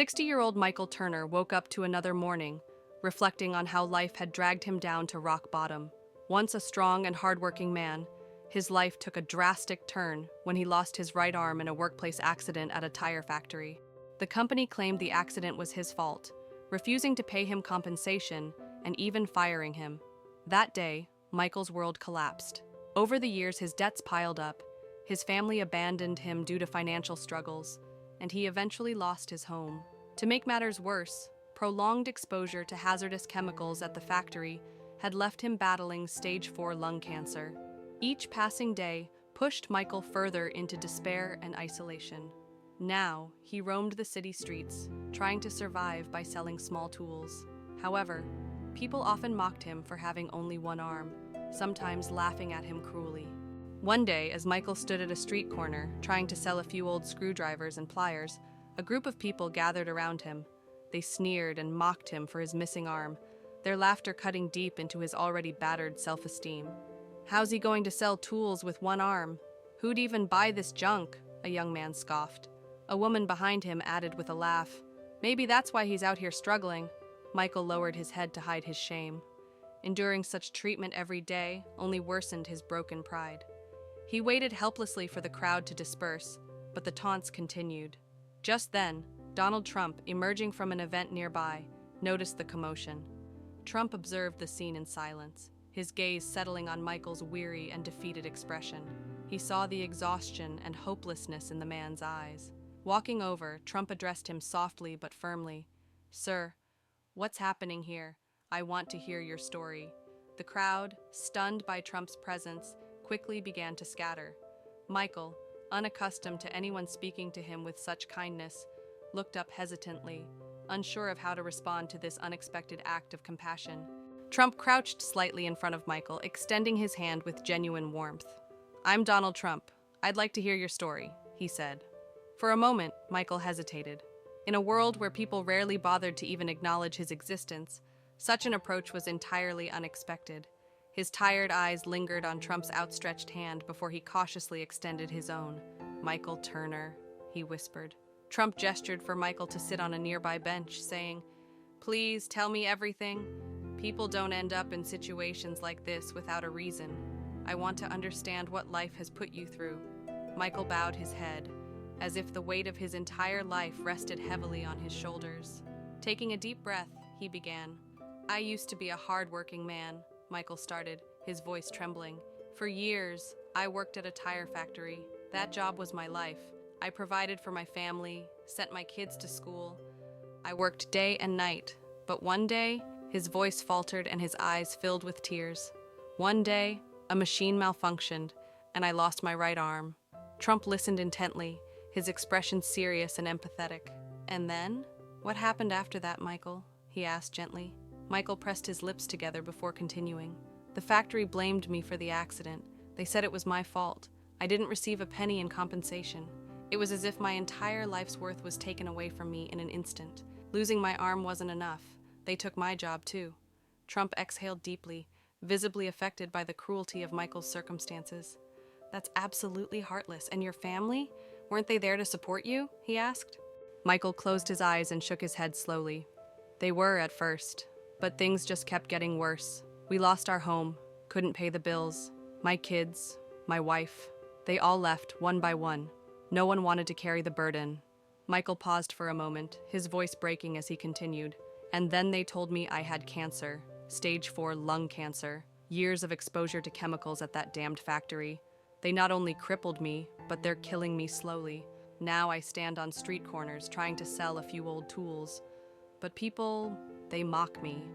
60-year-old Michael Turner woke up to another morning, reflecting on how life had dragged him down to rock bottom. Once a strong and hardworking man, his life took a drastic turn when he lost his right arm in a workplace accident at a tire factory. The company claimed the accident was his fault, refusing to pay him compensation and even firing him. That day, Michael's world collapsed. Over the years, his debts piled up, his family abandoned him due to financial struggles, and he eventually lost his home. To make matters worse, prolonged exposure to hazardous chemicals at the factory had left him battling stage 4 lung cancer. Each passing day pushed Michael further into despair and isolation. Now, he roamed the city streets, trying to survive by selling small tools. However, people often mocked him for having only one arm, sometimes laughing at him cruelly. One day, as Michael stood at a street corner, trying to sell a few old screwdrivers and pliers, a group of people gathered around him. They sneered and mocked him for his missing arm, their laughter cutting deep into his already battered self-esteem. "How's he going to sell tools with one arm? Who'd even buy this junk?" a young man scoffed. A woman behind him added with a laugh, "Maybe that's why he's out here struggling." Michael lowered his head to hide his shame. Enduring such treatment every day only worsened his broken pride. He waited helplessly for the crowd to disperse, but the taunts continued. Just then, Donald Trump, emerging from an event nearby, noticed the commotion. Trump observed the scene in silence, his gaze settling on Michael's weary and defeated expression. He saw the exhaustion and hopelessness in the man's eyes. Walking over, Trump addressed him softly but firmly. "Sir, what's happening here? I want to hear your story." The crowd, stunned by Trump's presence, quickly began to scatter. Michael, unaccustomed to anyone speaking to him with such kindness, looked up hesitantly, unsure of how to respond to this unexpected act of compassion. Trump crouched slightly in front of Michael, extending his hand with genuine warmth. "I'm Donald Trump. I'd like to hear your story," he said. For a moment, Michael hesitated. In a world where people rarely bothered to even acknowledge his existence, such an approach was entirely unexpected. His tired eyes lingered on Trump's outstretched hand before he cautiously extended his own. "Michael Turner," he whispered. Trump gestured for Michael to sit on a nearby bench, saying, "Please tell me everything. People don't end up in situations like this without a reason. I want to understand what life has put you through." Michael bowed his head, as if the weight of his entire life rested heavily on his shoulders. Taking a deep breath, he began. "I used to be a hardworking man," Michael started, his voice trembling. "For years, I worked at a tire factory. That job was my life. I provided for my family, sent my kids to school. I worked day and night. But one day," his voice faltered and his eyes filled with tears. "One day, a machine malfunctioned, and I lost my right arm." Trump listened intently, his expression serious and empathetic. "And then? What happened after that, Michael?" he asked gently. Michael pressed his lips together before continuing. "The factory blamed me for the accident. They said it was my fault. I didn't receive a penny in compensation. It was as if my entire life's worth was taken away from me in an instant. Losing my arm wasn't enough. They took my job too." Trump exhaled deeply, visibly affected by the cruelty of Michael's circumstances. "That's absolutely heartless. And your family? Weren't they there to support you?" he asked. Michael closed his eyes and shook his head slowly. "They were at first, but things just kept getting worse. We lost our home, couldn't pay the bills. My kids, my wife, they all left one by one. No one wanted to carry the burden." Michael paused for a moment, his voice breaking as he continued. "And then they told me I had cancer, stage 4 lung cancer, years of exposure to chemicals at that damned factory. They not only crippled me, but they're killing me slowly. Now I stand on street corners trying to sell a few old tools. But people, they mock me,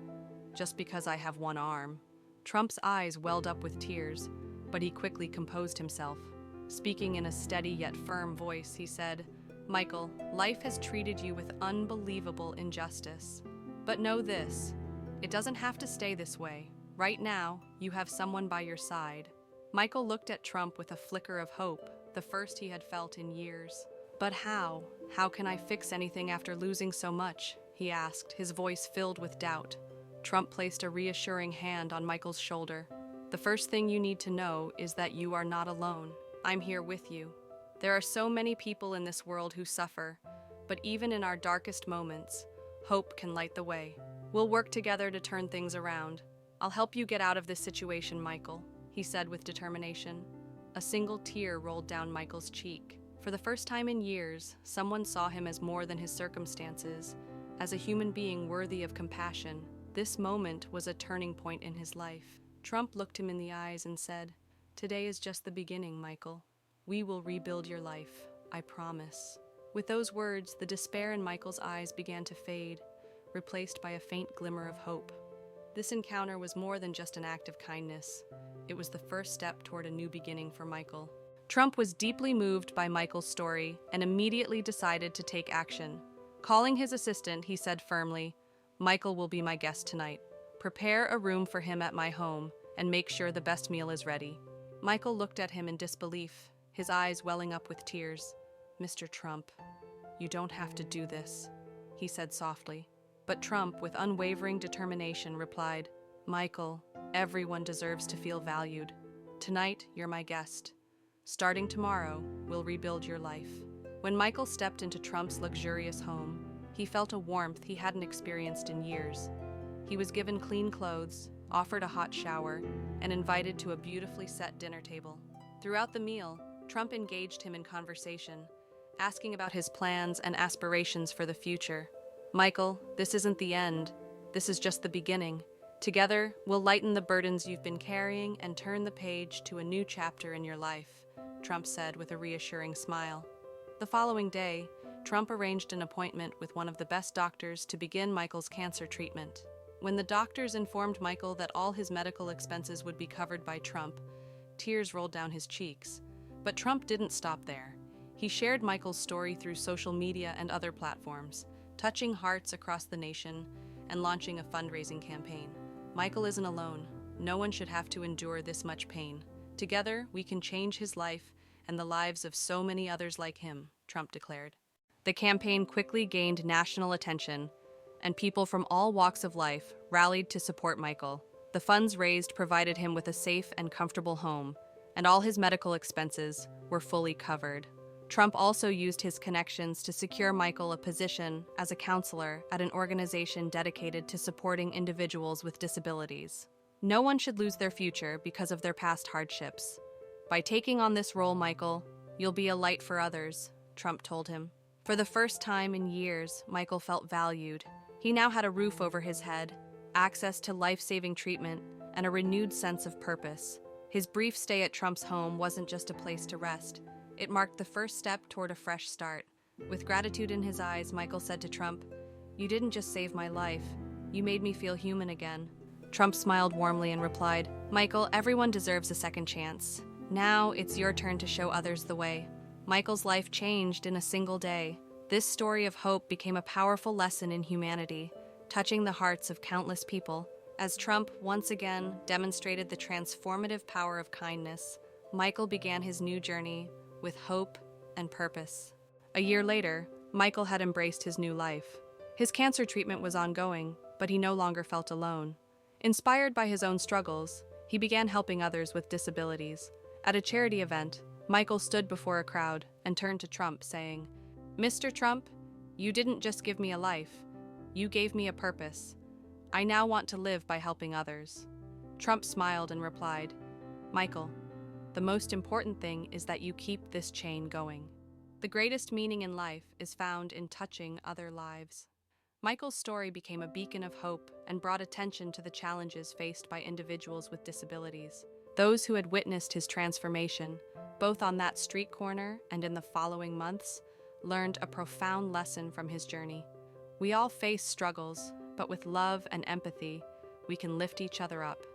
just because I have one arm." Trump's eyes welled up with tears, but he quickly composed himself. Speaking in a steady yet firm voice, he said, "Michael, life has treated you with unbelievable injustice. But know this, it doesn't have to stay this way. Right now, you have someone by your side." Michael looked at Trump with a flicker of hope, the first he had felt in years. "But how? How can I fix anything after losing so much?" he asked, his voice filled with doubt. Trump placed a reassuring hand on Michael's shoulder. "The first thing you need to know is that you are not alone. I'm here with you. There are so many people in this world who suffer, But even in our darkest moments, hope can light the way. We'll work together to turn things around. I'll help you get out of this situation, Michael, he said with determination. A single tear rolled down Michael's cheek. For the first time in years, someone saw him as more than his circumstances, as a human being worthy of compassion. This moment was a turning point in his life. Trump looked him in the eyes and said, "Today is just the beginning, Michael. We will rebuild your life, I promise." With those words, the despair in Michael's eyes began to fade, replaced by a faint glimmer of hope. This encounter was more than just an act of kindness. It was the first step toward a new beginning for Michael. Trump was deeply moved by Michael's story and immediately decided to take action. Calling his assistant, he said firmly, "Michael will be my guest tonight. Prepare a room for him at my home and make sure the best meal is ready." Michael looked at him in disbelief, his eyes welling up with tears. "Mr. Trump, you don't have to do this," he said softly. But Trump, with unwavering determination, replied, "Michael, everyone deserves to feel valued. Tonight, you're my guest. Starting tomorrow, we'll rebuild your life." When Michael stepped into Trump's luxurious home, he felt a warmth he hadn't experienced in years. He was given clean clothes, offered a hot shower, and invited to a beautifully set dinner table. Throughout the meal, Trump engaged him in conversation, asking about his plans and aspirations for the future. "Michael, this isn't the end. This is just the beginning. Together, we'll lighten the burdens you've been carrying and turn the page to a new chapter in your life," Trump said with a reassuring smile. The following day, Trump arranged an appointment with one of the best doctors to begin Michael's cancer treatment. When the doctors informed Michael that all his medical expenses would be covered by Trump, tears rolled down his cheeks. But Trump didn't stop there. He shared Michael's story through social media and other platforms, touching hearts across the nation and launching a fundraising campaign. Michael isn't alone. No one should have to endure this much pain. Together, we can change his life and the lives of so many others like him, Trump declared. The campaign quickly gained national attention, and people from all walks of life rallied to support Michael. The funds raised provided him with a safe and comfortable home, and all his medical expenses were fully covered. Trump also used his connections to secure Michael a position as a counselor at an organization dedicated to supporting individuals with disabilities. No one should lose their future because of their past hardships. "By taking on this role, Michael, you'll be a light for others," Trump told him. For the first time in years, Michael felt valued. He now had a roof over his head, access to life-saving treatment, and a renewed sense of purpose. His brief stay at Trump's home wasn't just a place to rest. It marked the first step toward a fresh start. With gratitude in his eyes, Michael said to Trump, "You didn't just save my life. You made me feel human again." Trump smiled warmly and replied, "Michael, everyone deserves a second chance. Now it's your turn to show others the way." Michael's life changed in a single day. This story of hope became a powerful lesson in humanity, touching the hearts of countless people. As Trump once again demonstrated the transformative power of kindness, Michael began his new journey with hope and purpose. A year later, Michael had embraced his new life. His cancer treatment was ongoing, but he no longer felt alone. Inspired by his own struggles, he began helping others with disabilities. At a charity event, Michael stood before a crowd and turned to Trump, saying, "Mr. Trump, you didn't just give me a life, you gave me a purpose. I now want to live by helping others." Trump smiled and replied, "Michael, the most important thing is that you keep this chain going. The greatest meaning in life is found in touching other lives." Michael's story became a beacon of hope and brought attention to the challenges faced by individuals with disabilities. Those who had witnessed his transformation, both on that street corner and in the following months, learned a profound lesson from his journey. We all face struggles, but with love and empathy, we can lift each other up,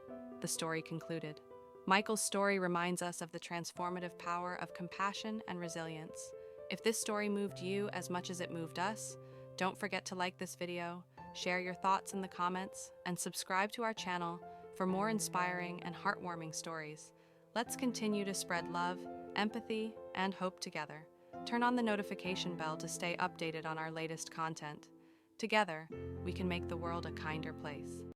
the story concluded. Michael's story reminds us of the transformative power of compassion and resilience. If this story moved you as much as it moved us, don't forget to like this video, share your thoughts in the comments, and subscribe to our channel for more inspiring and heartwarming stories. Let's continue to spread love, empathy, and hope together. Turn on the notification bell to stay updated on our latest content. Together, we can make the world a kinder place.